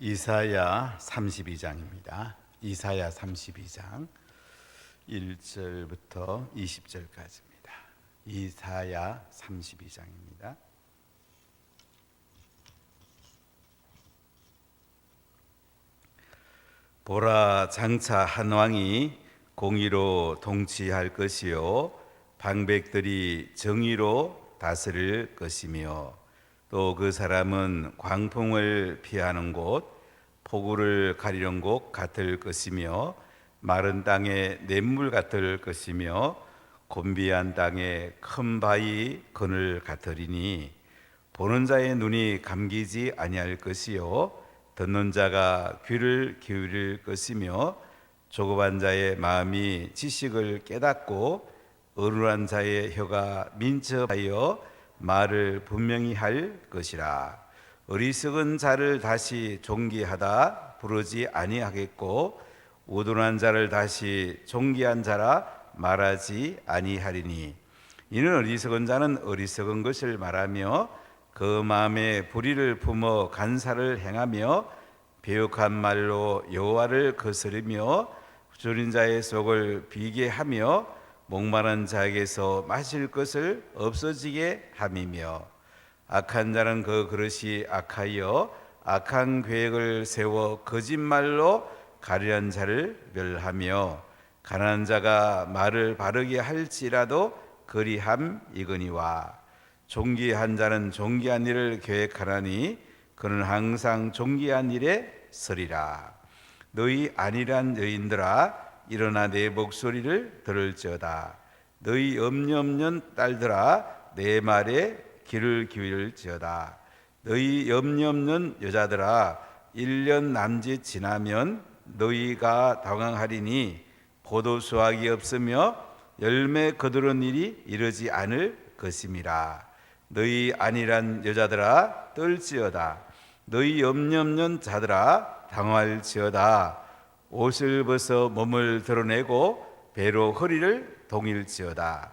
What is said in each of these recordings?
이사야 32장입니다. 이사야 32장 1절부터 20절까지입니다. 이사야 32장입니다. 보라, 장차 한 왕이 공의로 통치할 것이요 방백들이 정의로 다스릴 것이며 또 그 사람은 광풍을 피하는 곳, 폭우를 가리는 곳 같을 것이며 마른 땅에 냇물 같을 것이며 곤비한 땅에 큰 바위 그늘 같으리니 보는 자의 눈이 감기지 아니할 것이요 듣는 자가 귀를 기울일 것이며 조급한 자의 마음이 지식을 깨닫고 어른한 자의 혀가 민첩하여 말을 분명히 할 것이라. 어리석은 자를 다시 존귀하다 부르지 아니하겠고 우둔한 자를 다시 존귀한 자라 말하지 아니하리니 이는 어리석은 자는 어리석은 것을 말하며 그 마음에 불의를 품어 간사를 행하며 배역한 말로 여호와를 거스르며 줄인 자의 속을 비게 하며 목마른 자에게서 마실 것을 없어지게 함이며 악한 자는 그 그릇이 악하여 악한 계획을 세워 거짓말로 가련한 자를 멸하며 가난한 자가 말을 바르게 할지라도 그리함이거니와 존귀한 자는 존귀한 일을 계획하나니 그는 항상 존귀한 일에 서리라. 너희 안일한 여인들아 일어나 내 목소리를 들을지어다. 너희 염려없는 딸들아 내 말에 귀를 기울일지어다. 너희 염려없는 여자들아 1년 남짓 지나면 너희가 당황하리니 포도 수확이 없으며 열매 거두는 일이 이르지 않을 것임이라. 너희 안일한 여자들아 떨지어다. 너희 염려없는 자들아 당황할지어다. 옷을 벗어 몸을 드러내고 배로 허리를 동일지어다.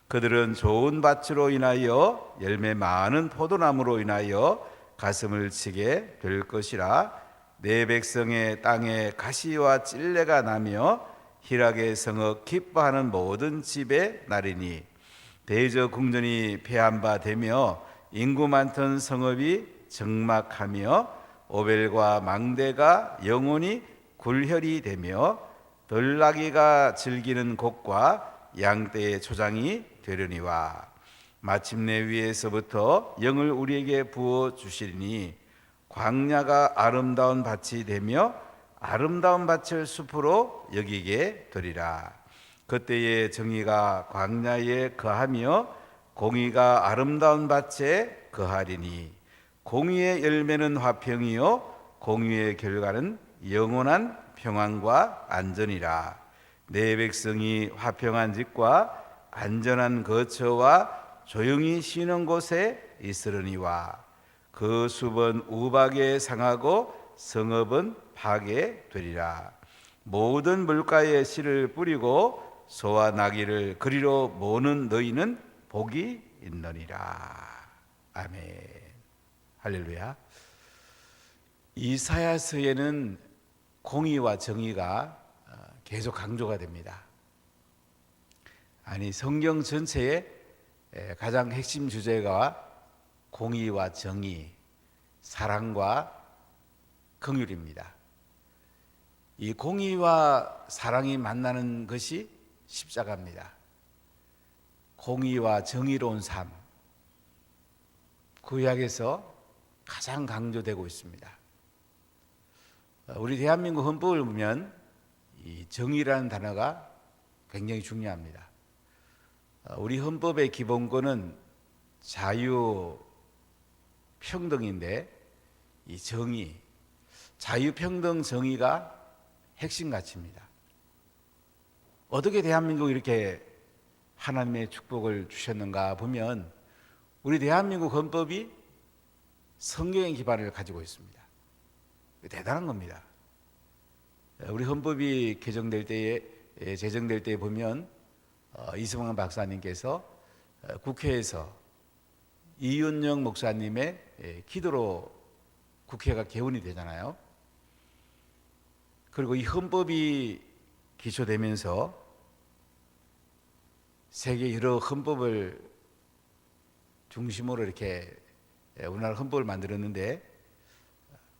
그들은 좋은 밭으로 인하여 열매 많은 포도나무로 인하여 가슴을 치게 될 것이라. 내 백성의 땅에 가시와 찔레가 나며 희락의 성읍 기뻐하는 모든 집에 나리니 대저 궁전이 패한 바 되며 인구 많던 성읍이 적막하며 오벨과 망대가 영원히 굴혈이 되며 들나귀가 즐기는 곳과 양떼의 초장이 되려니와 마침내 위에서부터 영을 우리에게 부어 주시리니 광야가 아름다운 밭이 되며 아름다운 밭을 숲으로 여기게 되리라. 그때에 정의가 광야에 거하며 공의가 아름다운 밭에 거하리니 공의의 열매는 화평이요 공의의 결과는 영원한 평안과 안전이라. 내 백성이 화평한 집과 안전한 거처와 조용히 쉬는 곳에 있으려니와 그 숲은 우박에 상하고 성읍은 파괴되리라. 모든 물가에 씨를 뿌리고 소와 나귀를 그리로 모는 너희는 복이 있느니라. 아멘. 할렐루야. 이사야서에는 공의와 정의가 계속 강조가 됩니다. 아니 성경 전체의 가장 핵심 주제가 공의와 정의, 사랑과 긍휼입니다. 이 공의와 사랑이 만나는 것이 십자가입니다. 공의와 정의로운 삶, 구약에서 가장 강조되고 있습니다. 우리 대한민국 헌법을 보면 이 정의라는 단어가 굉장히 중요합니다. 우리 헌법의 기본권은 자유, 평등인데 이 정의, 자유, 평등, 정의가 핵심 가치입니다. 어떻게 대한민국이 이렇게 하나님의 축복을 주셨는가 보면 우리 대한민국 헌법이 성경의 기반을 가지고 있습니다. 대단한 겁니다. 우리 헌법이 제정될 때에 보면 이승만 박사님께서 국회에서 이윤영 목사님의 기도로 국회가 개원이 되잖아요. 그리고 이 헌법이 기초되면서 세계 여러 헌법을 중심으로 이렇게 우리나라 헌법을 만들었는데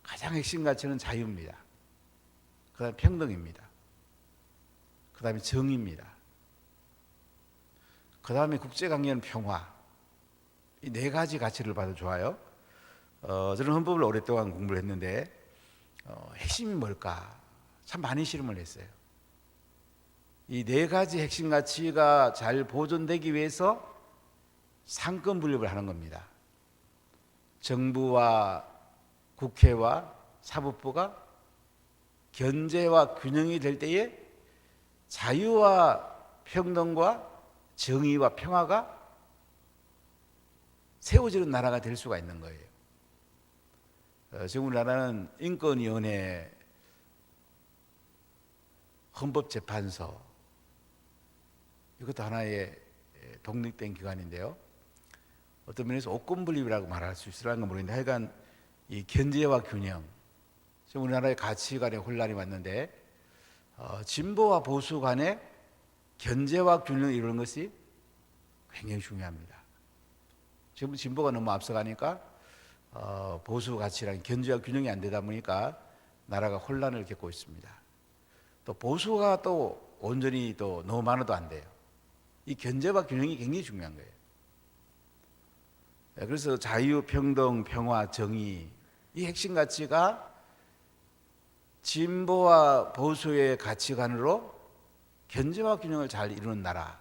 가장 핵심 가치는 자유입니다. 그 다음에 평등입니다. 그 다음에 정의입니다. 그 다음에 국제관계는 평화. 이 네 가지 가치를 봐도 좋아요. 저는 헌법을 오랫동안 공부를 했는데 핵심이 뭘까? 참 많이 실험을 했어요. 이 네 가지 핵심 가치가 잘 보존되기 위해서 상권 분립을 하는 겁니다. 정부와 국회와 사법부가 견제와 균형이 될 때에 자유와 평등과 정의와 평화가 세워지는 나라가 될 수가 있는 거예요. 지금 우리나라는 인권위원회, 헌법재판소, 이것도 하나의 독립된 기관인데요. 어떤 면에서 옥권분립이라고 말할 수 있을까 모르겠는데 하여간 이 견제와 균형, 지금 우리나라의 가치관에 혼란이 왔는데 진보와 보수 간의 견제와 균형을 이루는 것이 굉장히 중요합니다. 지금 진보가 너무 앞서가니까 보수 가치랑 견제와 균형이 안 되다 보니까 나라가 혼란을 겪고 있습니다. 또 보수가 또 온전히 또 너무 많아도 안 돼요. 이 견제와 균형이 굉장히 중요한 거예요. 그래서 자유, 평등, 평화, 정의, 이 핵심 가치가 진보와 보수의 가치관으로 견제와 균형을 잘 이루는 나라,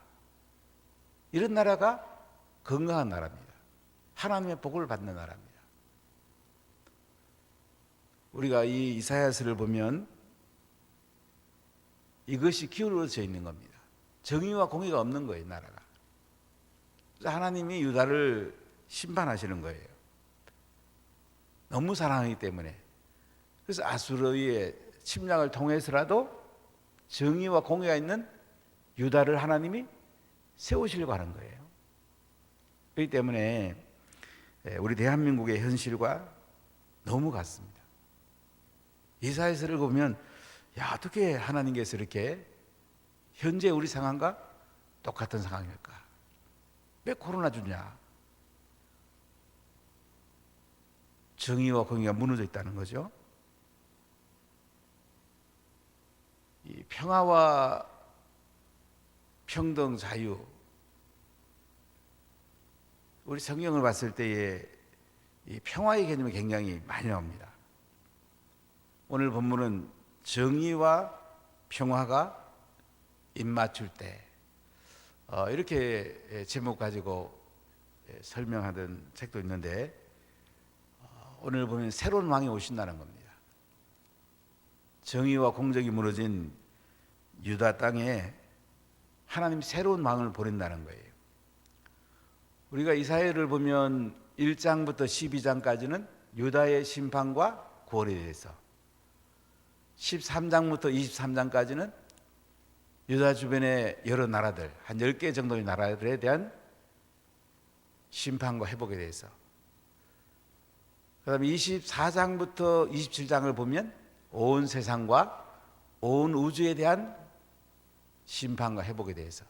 이런 나라가 건강한 나라입니다. 하나님의 복을 받는 나라입니다. 우리가 이 이사야서를 보면 이것이 기울어져 있는 겁니다. 정의와 공의가 없는 거예요, 나라가. 그래서 하나님이 유다를 심판하시는 거예요. 너무 사랑하기 때문에. 그래서 아수르의 침략을 통해서라도 정의와 공의가 있는 유다를 하나님이 세우시려고 하는 거예요. 그렇기 때문에 우리 대한민국의 현실과 너무 같습니다. 이사야서를 보면 어떻게 하나님께서 이렇게 현재 우리 상황과 똑같은 상황일까? 왜 코로나 주냐? 정의와 공의가 무너져 있다는 거죠. 이 평화와 평등, 자유, 우리 성경을 봤을 때에 이 평화의 개념이 굉장히 많이 나옵니다. 오늘 본문은 정의와 평화가 입맞출 때, 이렇게 제목 가지고 설명하던 책도 있는데, 오늘 보면 새로운 왕이 오신다는 겁니다. 정의와 공정이 무너진 유다 땅에 하나님 새로운 왕을 보낸다는 거예요. 우리가 이사야를 보면 1장부터 12장까지는 유다의 심판과 구원에 대해서, 13장부터 23장까지는 유다 주변의 여러 나라들, 한 10개 정도의 나라들에 대한 심판과 회복에 대해서, 그 다음에 24장부터 27장을 보면 온 세상과 온 우주에 대한 심판과 회복에 대해서,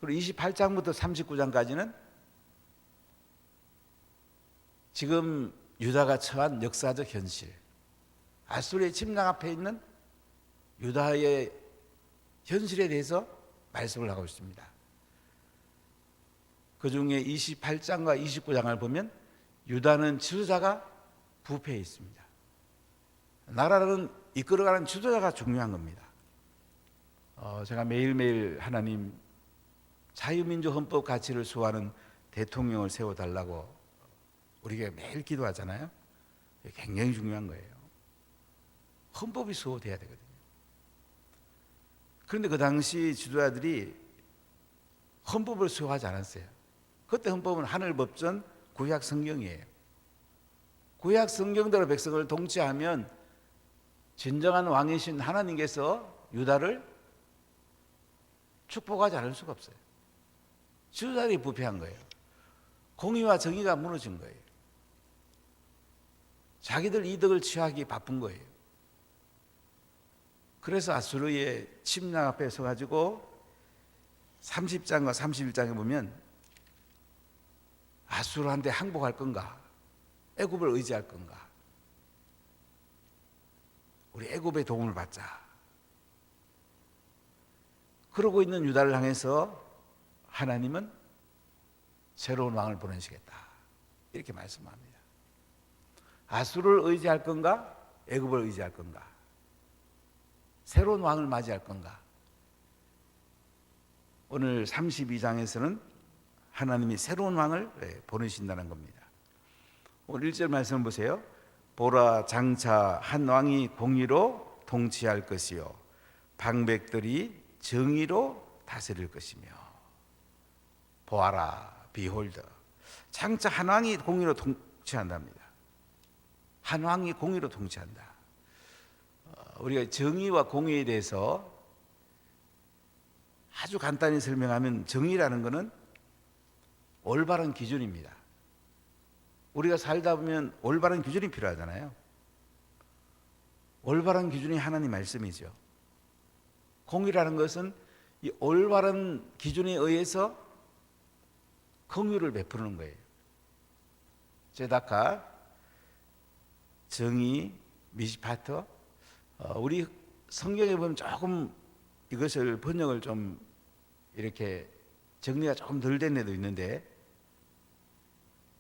그리고 28장부터 39장까지는 지금 유다가 처한 역사적 현실, 아수르의 침략 앞에 있는 유다의 현실에 대해서 말씀을 하고 있습니다. 그 중에 28장과 29장을 보면 유다는 지도자가 부패해 있습니다. 나라는 이끌어가는 지도자가 중요한 겁니다. 제가 매일매일 하나님 자유민주 헌법 가치를 수호하는 대통령을 세워달라고 우리가 매일 기도하잖아요. 굉장히 중요한 거예요. 헌법이 수호돼야 되거든요. 그런데 그 당시 지도자들이 헌법을 수호하지 않았어요. 그때 헌법은 하늘법전 구약 성경이에요. 구약 성경대로 백성을 통치하면 진정한 왕이신 하나님께서 유다를 축복하지 않을 수가 없어요. 지도자들이 부패한 거예요. 공의와 정의가 무너진 거예요. 자기들 이득을 취하기 바쁜 거예요. 그래서 아수르의 침략 앞에 서가지고 30장과 31장에 보면 아수르한테 항복할 건가, 애굽을 의지할 건가, 우리 애굽의 도움을 받자. 그러고 있는 유다를 향해서 하나님은 새로운 왕을 보내시겠다, 이렇게 말씀합니다. 아수르를 의지할 건가, 애굽을 의지할 건가, 새로운 왕을 맞이할 건가. 오늘 32장에서는 하나님이 새로운 왕을 보내신다는 겁니다. 오늘 1절 말씀 보세요. 보라, 장차 한 왕이 공의로 통치할 것이요 방백들이 정의로 다스릴 것이며. 보아라, 비홀드. 장차 한 왕이 공의로 통치한답니다. 한 왕이 공의로 통치한다. 우리가 정의와 공의에 대해서 아주 간단히 설명하면, 정의라는 것은 올바른 기준입니다. 우리가 살다 보면 올바른 기준이 필요하잖아요. 올바른 기준이 하나님 말씀이죠. 공의라는 것은 이 올바른 기준에 의해서 긍휼을 베푸는 거예요. 제다카, 정의, 미시파터. 우리 성경에 보면 조금 이것을 번역을 좀 이렇게 정리가 조금 덜 된 애도 있는데,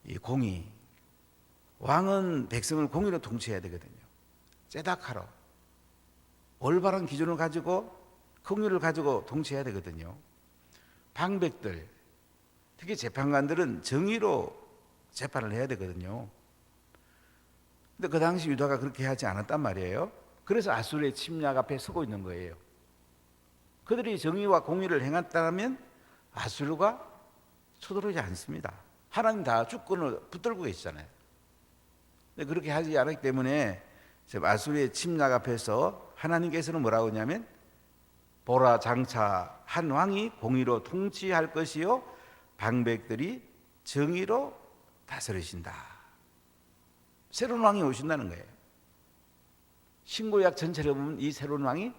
이 공의, 왕은 백성을 공의로 통치해야 되거든요. 제다카로 올바른 기준을 가지고 긍휼을 가지고 통치해야 되거든요. 방백들, 특히 재판관들은 정의로 재판을 해야 되거든요. 근데 그 당시 유다가 그렇게 하지 않았단 말이에요. 그래서 아수르의 침략 앞에 서고 있는 거예요. 그들이 정의와 공의를 행했다면 아수르가 쳐들어오지 않습니다. 하나님 다 주권을 붙들고 계시잖아요. 근데 그렇게 하지 않았기 때문에 아수르의 침략 앞에서 하나님께서는 뭐라고 하냐면, 보라, 장차 한 왕이 공의로 통치할 것이요 방백들이 정의로 다스리신다. 새로운 왕이 오신다는 거예요. 신구약 전체를 보면 이 새로운 왕이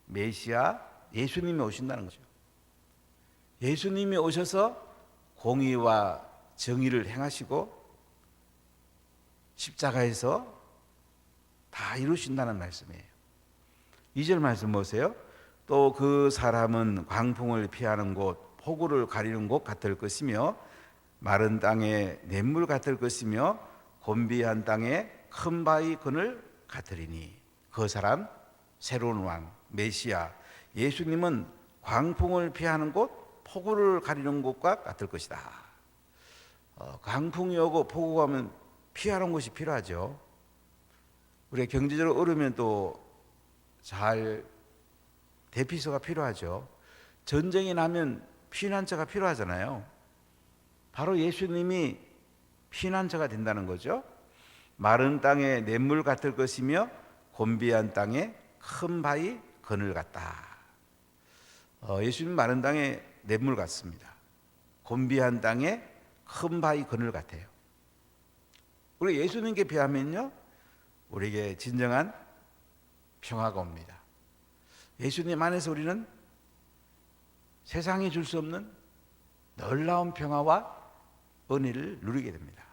메시아, 예수님이 오신다는 거죠. 예수님이 오셔서 공의와 정의를 행하시고 십자가에서 다 이루신다는 말씀이에요. 2절 말씀 보세요. 또 그 사람은 광풍을 피하는 곳, 폭우를 가리는 곳 같을 것이며 마른 땅에 냇물 같을 것이며 곤비한 땅에 큰 바위 그늘 같으리니. 그 사람, 새로운 왕, 메시아, 예수님은 광풍을 피하는 곳, 폭우를 가리는 곳과 같을 것이다. 광풍이 오고 폭우가 오면 피하는 곳이 필요하죠. 우리가 경제적으로 어려우면 또 잘 대피소가 필요하죠. 전쟁이 나면 피난처가 필요하잖아요. 바로 예수님이 피난처가 된다는 거죠. 마른 땅에 냇물 같을 것이며 곤비한 땅에 큰 바위 그늘 같다. 예수님 마른 땅에 냇물 같습니다. 곤비한 땅에 큰 바위 그늘 같아요. 우리 예수님께 비하면요, 우리에게 진정한 평화가 옵니다. 예수님 안에서 우리는 세상이 줄 수 없는 놀라운 평화와 은혜를 누리게 됩니다.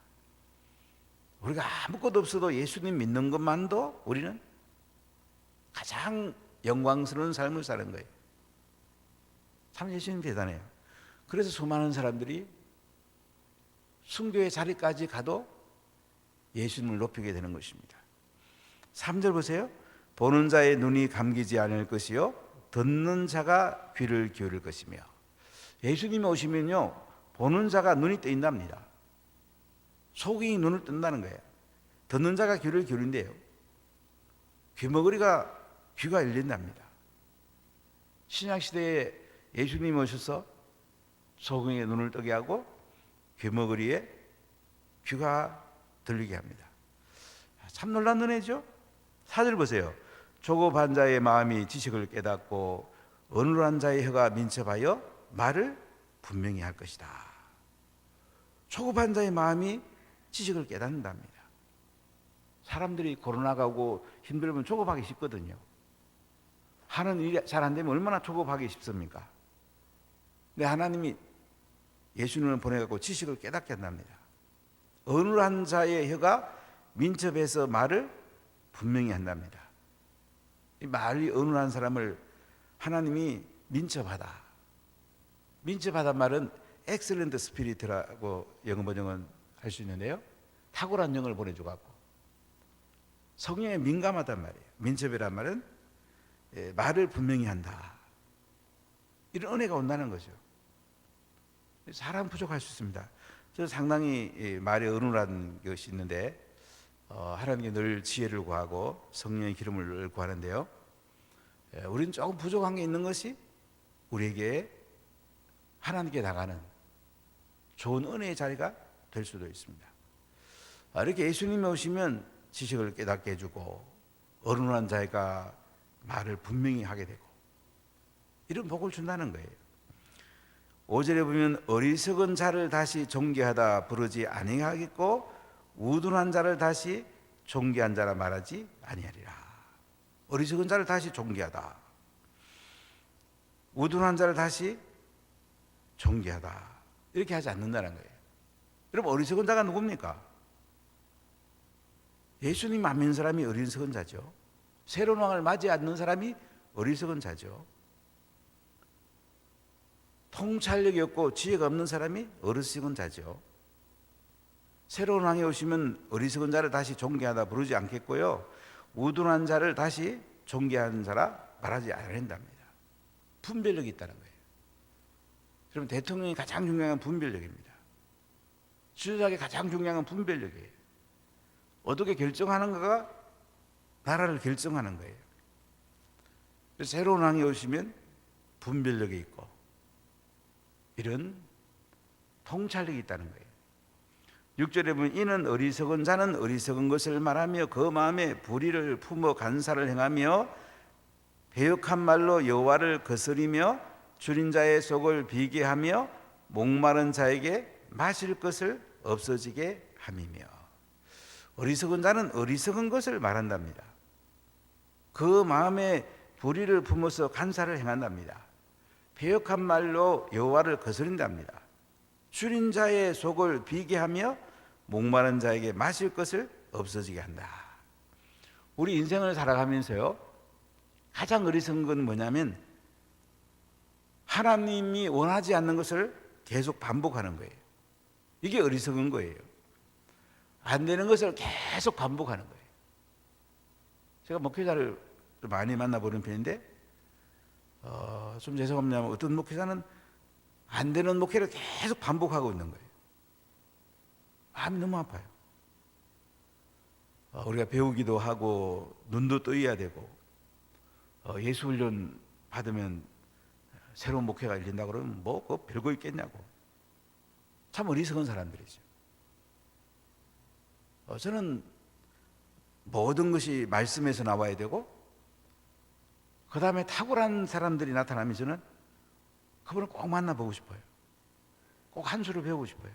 우리가 아무것도 없어도 예수님 믿는 것만도 우리는 가장 영광스러운 삶을 사는 거예요. 참 예수님 대단해요. 그래서 수많은 사람들이 순교의 자리까지 가도 예수님을 높이게 되는 것입니다. 3절 보세요. 보는 자의 눈이 감기지 않을 것이요 듣는 자가 귀를 기울일 것이며. 예수님이 오시면요, 보는 자가 눈이 뜨인답니다. 소경이 눈을 뜬다는 거예요. 듣는 자가 귀를 기울인대요. 귀머거리가 귀가 열린답니다. 신약시대에 예수님이 오셔서 소경의 눈을 뜨게 하고 귀머거리에 귀가 들리게 합니다. 참 놀라운 은혜죠. 4절 보세요. 조급한 자의 마음이 지식을 깨닫고 어눌한 자의 혀가 민첩하여 말을 분명히 할 것이다. 조급한 자의 마음이 지식을 깨닫는답니다. 사람들이 코로나가 오고 힘들면 조급하기 쉽거든요. 하는 일이 잘 안 되면 얼마나 조급하기 쉽습니까? 근데 하나님이 예수님을 보내갖고 지식을 깨닫게 한답니다. 어눌한 자의 혀가 민첩해서 말을 분명히 한답니다. 이 말이 어눌한 사람을 하나님이 민첩하다. 민첩하단 말은 엑셀런트 스피리트라고 영어 번역은 할 수 있는데요. 탁월한 영을 보내주고 성령에 민감하단 말이에요. 민첩이란 말은 말을 분명히 한다. 이런 은혜가 온다는 거죠. 사람 부족할 수 있습니다. 저는 상당히 말에 어눌한 것이 있는데 하나님께 늘 지혜를 구하고 성령의 기름을 구하는데요. 우리는 조금 부족한 게 있는 것이 우리에게 하나님께 나가는 좋은 은혜의 자리가 될 수도 있습니다. 이렇게 예수님이 오시면 지식을 깨닫게 해주고 어른한 자가 말을 분명히 하게 되고 이런 복을 준다는 거예요. 5절에 보면 어리석은 자를 다시 존귀하다 부르지 아니하겠고 우둔한 자를 다시 존귀한 자라 말하지 아니하리라. 어리석은 자를 다시 존귀하다, 우둔한 자를 다시 존귀하다 이렇게 하지 않는다는 거예요. 여러분, 어리석은 자가 누굽니까? 예수님 안 믿는 사람이 어리석은 자죠. 새로운 왕을 맞이 않는 사람이 어리석은 자죠. 통찰력이 없고 지혜가 없는 사람이 어리석은 자죠. 새로운 왕이 오시면 어리석은 자를 다시 존귀하다 부르지 않겠고요, 우둔한 자를 다시 존귀한 자라 말하지 않는답니다. 분별력이 있다는 거예요. 그럼 대통령이 가장 중요한 건 분별력입니다. 지도자에게 가장 중요한 건 분별력이에요. 어떻게 결정하는가가 나라를 결정하는 거예요. 새로운 왕이 오시면 분별력이 있고 이런 통찰력이 있다는 거예요. 6절에 보면 이는 어리석은 자는 어리석은 것을 말하며 그 마음에 불의를 품어 간사를 행하며 배역한 말로 여호와를 거스리며 줄인 자의 속을 비게 하며 목마른 자에게 마실 것을 없어지게 함이며. 어리석은 자는 어리석은 것을 말한답니다. 그 마음에 불의를 품어서 간사를 행한답니다. 배역한 말로 여호와를 거스린답니다. 줄인 자의 속을 비게 하며 목마른 자에게 마실 것을 없어지게 한다. 우리 인생을 살아가면서요, 가장 어리석은 건 뭐냐면 하나님이 원하지 않는 것을 계속 반복하는 거예요. 이게 어리석은 거예요. 안 되는 것을 계속 반복하는 거예요. 제가 목회자를 많이 만나보는 편인데 좀 죄송합니다만 어떤 목회자는 안 되는 목회를 계속 반복하고 있는 거예요. 마음이 너무 아파요. 우리가 배우기도 하고 눈도 떠야 되고 예수훈련 받으면 새로운 목회가 열린다고 그러면 뭐 그거 별거 있겠냐고. 참 어리석은 사람들이죠. 저는 모든 것이 말씀에서 나와야 되고 그 다음에 탁월한 사람들이 나타나면 저는 그분을 꼭 만나보고 싶어요. 꼭 한 수를 배우고 싶어요.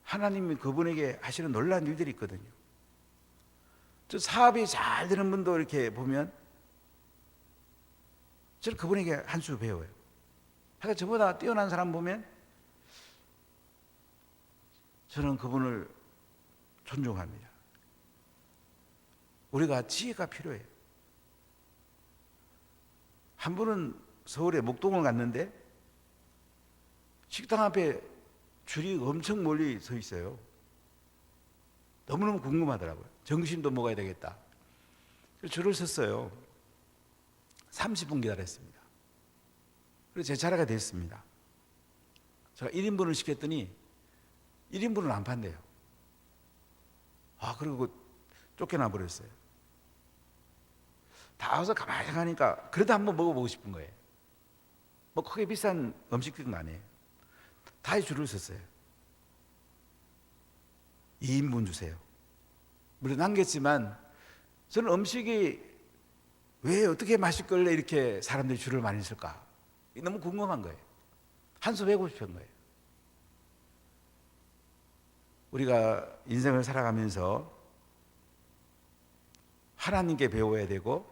하나님이 그분에게 하시는 놀라운 일들이 있거든요. 저 사업이 잘 되는 분도 이렇게 보면 저는 그분에게 한 수 배워요. 그러니까 저보다 뛰어난 사람 보면 저는 그분을 존중합니다. 우리가 지혜가 필요해요. 한 분은 서울에 목동을 갔는데 식당 앞에 줄이 엄청 멀리 서 있어요. 너무너무 궁금하더라고요. 점심도 먹어야 되겠다. 그래서 줄을 섰어요. 30분 기다렸습니다. 그래서 제 차례가 됐습니다. 제가 1인분을 시켰더니 1인분은 안 판대요. 그리고 쫓겨나 버렸어요. 다 와서 가만히 가니까 그래도 한번 먹어보고 싶은 거예요. 뭐 크게 비싼 음식들은 아니에요. 다 줄을 섰어요. 2인분 주세요. 물론 남겼지만 저는 음식이 왜 어떻게 맛있길래 이렇게 사람들이 줄을 많이 설까? 너무 궁금한 거예요. 한 수 배우고 싶은 거예요. 우리가 인생을 살아가면서 하나님께 배워야 되고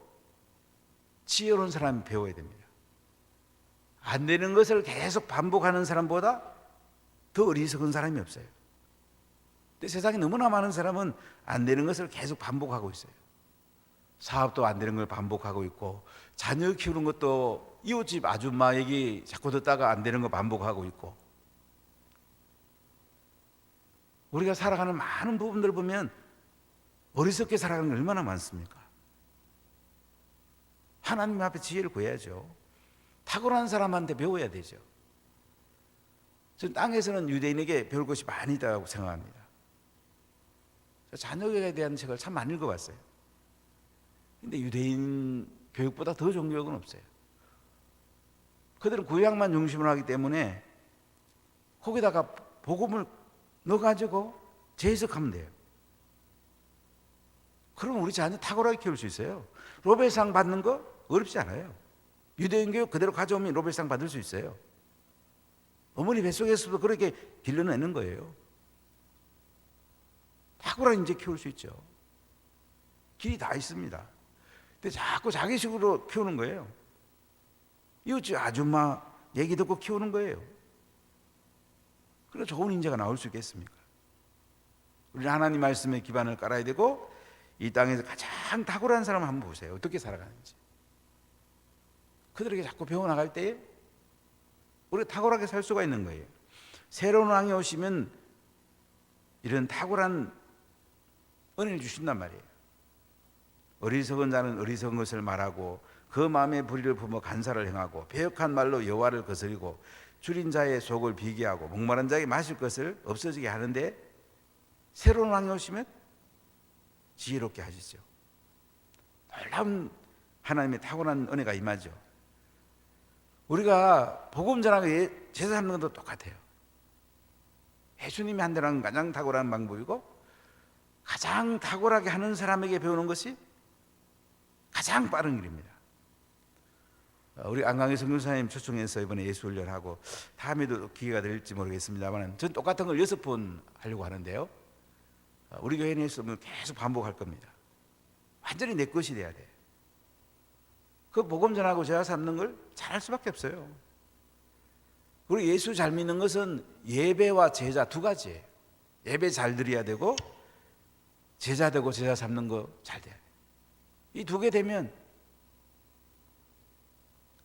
지혜로운 사람이 배워야 됩니다. 안 되는 것을 계속 반복하는 사람보다 더 어리석은 사람이 없어요. 근데 세상에 너무나 많은 사람은 안 되는 것을 계속 반복하고 있어요. 사업도 안 되는 걸 반복하고 있고, 자녀 키우는 것도 이웃집 아줌마 얘기 자꾸 듣다가 안 되는 거 반복하고 있고, 우리가 살아가는 많은 부분들을 보면 어리석게 살아가는 게 얼마나 많습니까? 하나님 앞에 지혜를 구해야죠. 탁월한 사람한테 배워야 되죠. 저는 땅에서는 유대인에게 배울 것이 많이 있다고 생각합니다. 자녀에 대한 책을 참 많이 읽어봤어요. 근데 유대인 교육보다 더 좋은 교육은 없어요. 그들은 구약만 중심으로 하기 때문에 거기다가 복음을 넣어가지고 재해석하면 돼요. 그럼 우리 자녀 탁월하게 키울 수 있어요. 노벨상 받는 거 어렵지 않아요. 유대인 교육 그대로 가져오면 노벨상 받을 수 있어요. 어머니 뱃속에서도 그렇게 길러내는 거예요. 탁월하게 이제 키울 수 있죠. 길이 다 있습니다. 근데 자꾸 자기식으로 키우는 거예요. 이웃집 아줌마 얘기 듣고 키우는 거예요. 그래서 좋은 인재가 나올 수 있겠습니까? 우리는 하나님 말씀에 기반을 깔아야 되고, 이 땅에서 가장 탁월한 사람을 한번 보세요. 어떻게 살아가는지. 그들에게 자꾸 배워나갈 때에 우리가 탁월하게 살 수가 있는 거예요. 새로운 왕이 오시면 이런 탁월한 은혜를 주신단 말이에요. 어리석은 자는 어리석은 것을 말하고 그 마음의 불의를 품어 간사를 행하고 배역한 말로 여호와를 거스리고 줄인 자의 속을 비기하고 목마른 자에게 마실 것을 없어지게 하는데, 새로운 왕이 오시면 지혜롭게 하시죠. 놀라운 하나님의 탁월한 은혜가 임하죠. 우리가 복음 전하고 제사 잡는 것도 똑같아요. 예수님이 한 대로 가장 탁월한 방법이고, 가장 탁월하게 하는 사람에게 배우는 것이 가장 빠른 길입니다. 우리 안강의 선교사님 초청해서 이번에 예수훈련하고, 다음에도 기회가 될지 모르겠습니다만 전 똑같은 걸 6번 하려고 하는데요, 우리 교회 내에서 계속 반복할 겁니다. 완전히 내 것이 돼야 돼. 그 복음 전하고 제가 삼는 걸 잘할 수밖에 없어요. 우리 예수 잘 믿는 것은 예배와 제자 두 가지예요. 예배 잘 드려야 되고, 제자 되고 제자 삼는 거 잘 돼야 돼요. 이 두 개 되면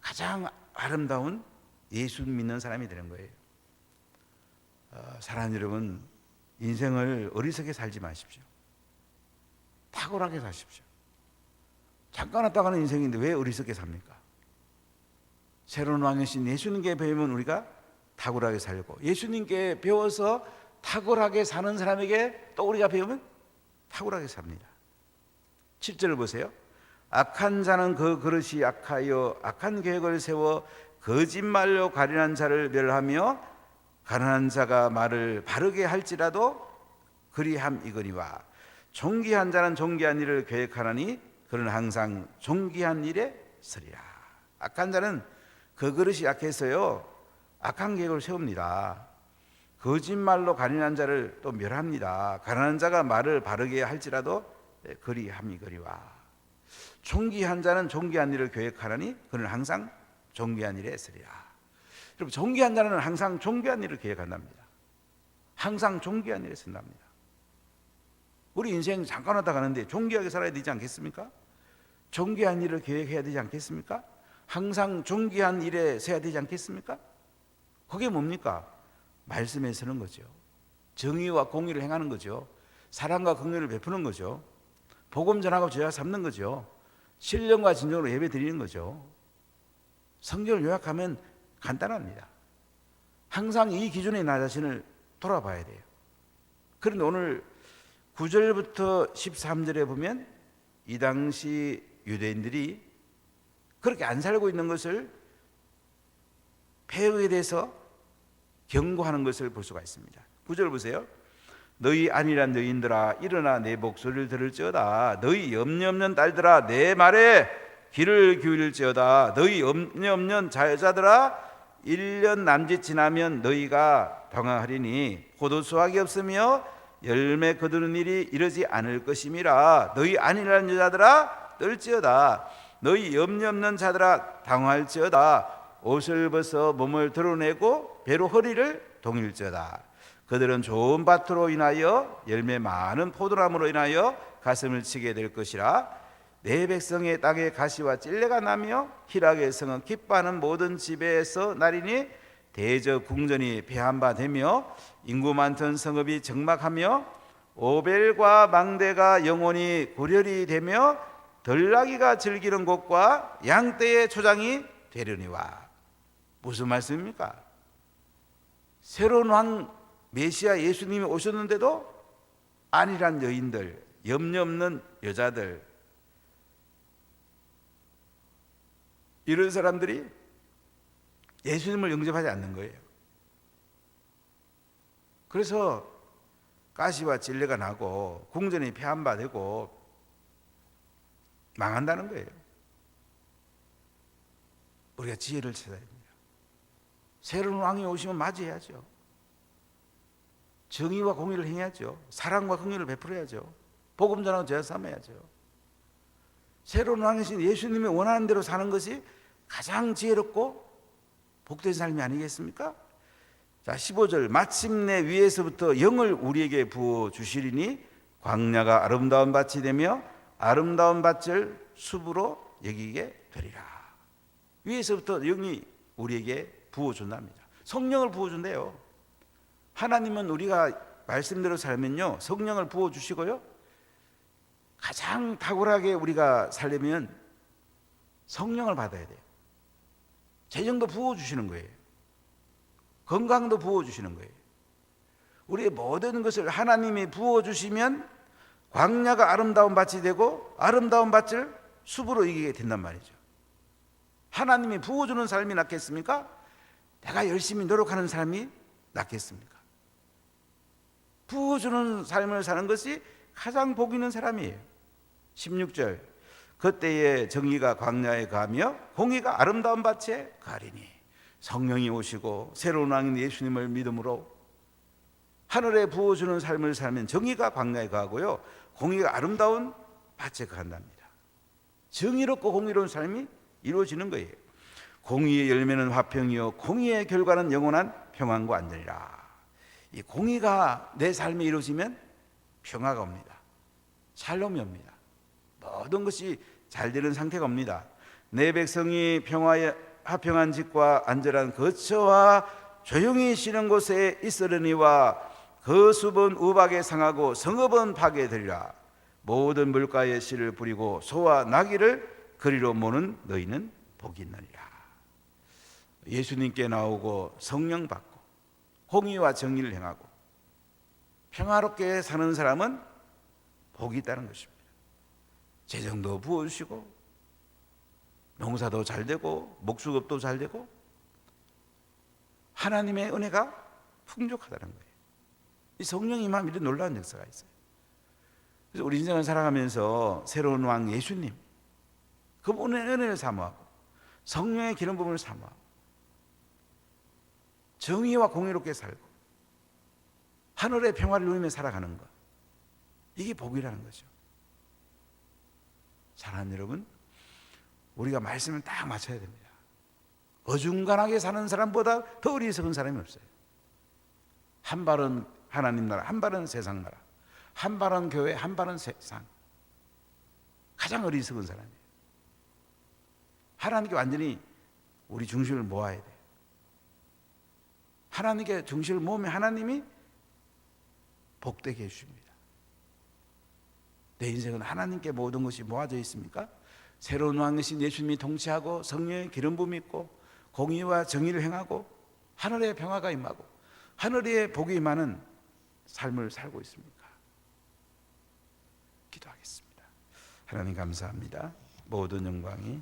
가장 아름다운 예수 믿는 사람이 되는 거예요. 사랑하는 여러분, 인생을 어리석게 살지 마십시오. 탁월하게 사십시오. 잠깐 왔다 가는 인생인데 왜 어리석게 삽니까? 새로운 왕이신 예수님께 배우면 우리가 탁월하게 살고, 예수님께 배워서 탁월하게 사는 사람에게 또 우리가 배우면 탁월하게 삽니다. 7절을 보세요. 악한 자는 그 그릇이 악하여 악한 계획을 세워 거짓말로 가련한 자를 멸하며, 가난한 자가 말을 바르게 할지라도 그리함이거니와, 존귀한 자는 존귀한 일을 계획하나니 그는 항상 존귀한 일에 서리라. 악한 자는 그 그릇이 악해서요 악한 계획을 세웁니다. 거짓말로 가련한 자를 또 멸합니다. 가난한 자가 말을 바르게 할지라도 그리함이거니와, 존귀한 자는 존귀한 일을 계획하나니 그는 항상 존귀한 일에 서리라. 여러분, 존귀한 자는 항상 존귀한 일을 계획한답니다. 항상 존귀한 일에 쓴답니다. 우리 인생 잠깐 왔다 가는데 존귀하게 살아야 되지 않겠습니까? 존귀한 일을 계획해야 되지 않겠습니까? 항상 존귀한 일에 서야 되지 않겠습니까? 그게 뭡니까? 말씀에 서는 거죠. 정의와 공의를 행하는 거죠. 사랑과 긍휼을 베푸는 거죠. 복음 전하고 제자 삼는 거죠. 신령과 진정으로 예배 드리는 거죠. 성경을 요약하면 간단합니다. 항상 이 기준에 나 자신을 돌아봐야 돼요. 그런데 오늘 9절부터 13절에 보면 이 당시 유대인들이 그렇게 안 살고 있는 것을 폐역에 대해서 경고하는 것을 볼 수가 있습니다. 9절 보세요. 너희 아니란 너희인들아, 일어나 내 목소리를 들을지어다. 너희 염려 없는 딸들아, 내 말에 귀를 기울일지어다. 너희 염려 없는 자여자들아, 1년 남짓 지나면 너희가 방황하리니 포도 수확이 없으며 열매 거두는 일이 이르지 않을 것임이라. 너희 안일한 여자들아 떨지어다. 너희 염려 없는 자들아 당황할지어다. 옷을 벗어 몸을 드러내고 배로 허리를 동일지어다. 그들은 좋은 밭으로 인하여 열매 많은 포도나무로 인하여 가슴을 치게 될 것이라. 내 백성의 땅에 가시와 찔레가 나며 희락의 성은 기뻐하는 모든 집에서 나리니 대저 궁전이 패한 바 되며 인구 많던 성읍이 적막하며 오벨과 망대가 영원히 고렬이 되며 들나귀가 즐기는 곳과 양떼의 초장이 되려니와. 무슨 말씀입니까? 새로운 왕 메시아 예수님이 오셨는데도 안일한 여인들, 염려 없는 여자들, 이런 사람들이 예수님을 영접하지 않는 거예요. 그래서 가시와 찔레가 나고 궁전이 패한 바 되고 망한다는 거예요. 우리가 지혜를 찾아야 됩니다. 새로운 왕이 오시면 맞이해야죠. 정의와 공의를 행해야죠. 사랑과 긍휼을 베풀어야죠. 복음 전하고 죄 삼아야죠. 새로운 왕이신 예수님이 원하는 대로 사는 것이 가장 지혜롭고 복된 삶이 아니겠습니까? 자, 15절 마침내 위에서부터 영을 우리에게 부어 주시리니 광야가 아름다운 밭이 되며 아름다운 밭을 숲으로 여기게 되리라. 위에서부터 영이 우리에게 부어준답니다. 성령을 부어준대요. 하나님은 우리가 말씀대로 살면요 성령을 부어주시고요, 가장 탁월하게 우리가 살려면 성령을 받아야 돼요. 재정도 부어주시는 거예요. 건강도 부어주시는 거예요. 우리의 모든 것을 하나님이 부어주시면 광야가 아름다운 밭이 되고 아름다운 밭을 숲으로 이기게 된단 말이죠. 하나님이 부어주는 삶이 낫겠습니까? 내가 열심히 노력하는 삶이 낫겠습니까? 부어주는 삶을 사는 것이 가장 복 있는 사람이에요. 16절 그때에 정의가 광야에 가며 공의가 아름다운 밭에 가리니. 성령이 오시고 새로운 왕인 예수님을 믿음으로 하늘에 부어주는 삶을 살면 정의가 광야에 가고요, 공의가 아름다운 밭에 간답니다. 정의롭고 공의로운 삶이 이루어지는 거예요. 공의의 열매는 화평이요 공의의 결과는 영원한 평안과 안전이라. 이 공의가 내 삶에 이루어지면 평화가 옵니다. 샬롬이 옵니다. 모든 것이 잘 되는 상태가 옵니다. 내 백성이 평화에 화평한 집과 안전한 거처와 조용히 쉬는 곳에 있으려니와 그 숲은 우박에 상하고 성읍은 파괴되리라. 모든 물가에 씨를 뿌리고 소와 나귀를 그리로 모는 너희는 복이 있느니라. 예수님께 나오고 성령 받고 공의와 정의를 행하고 평화롭게 사는 사람은 복이 있다는 것입니다. 재정도 부어주시고 농사도 잘 되고 목수급도 잘 되고 하나님의 은혜가 풍족하다는 거예요. 이 성령이 임하면 이런 놀라운 역사가 있어요. 그래서 우리 인생을 살아가면서 새로운 왕 예수님 그분의 은혜를 사모하고 성령의 기름 부음을 사모하고 정의와 공의롭게 살고 하늘의 평화를 누리며 살아가는 것, 이게 복이라는 거죠. 사랑하는 여러분, 우리가 말씀을 딱 맞춰야 됩니다. 어중간하게 사는 사람보다 더 어리석은 사람이 없어요. 한 발은 하나님 나라, 한 발은 세상 나라, 한 발은 교회, 한 발은 세상. 가장 어리석은 사람이에요. 하나님께 완전히 우리 중심을 모아야 돼요. 하나님께 중심을 모으면 하나님이 복되게 해주십니다. 내 인생은 하나님께 모든 것이 모아져 있습니까? 새로운 왕이신 예수님이 통치하고 성령의 기름 부음이 있고 공의와 정의를 행하고 하늘의 평화가 임하고 하늘의 복이 임하는 삶을 살고 있습니까? 기도하겠습니다. 하나님 감사합니다. 모든 영광이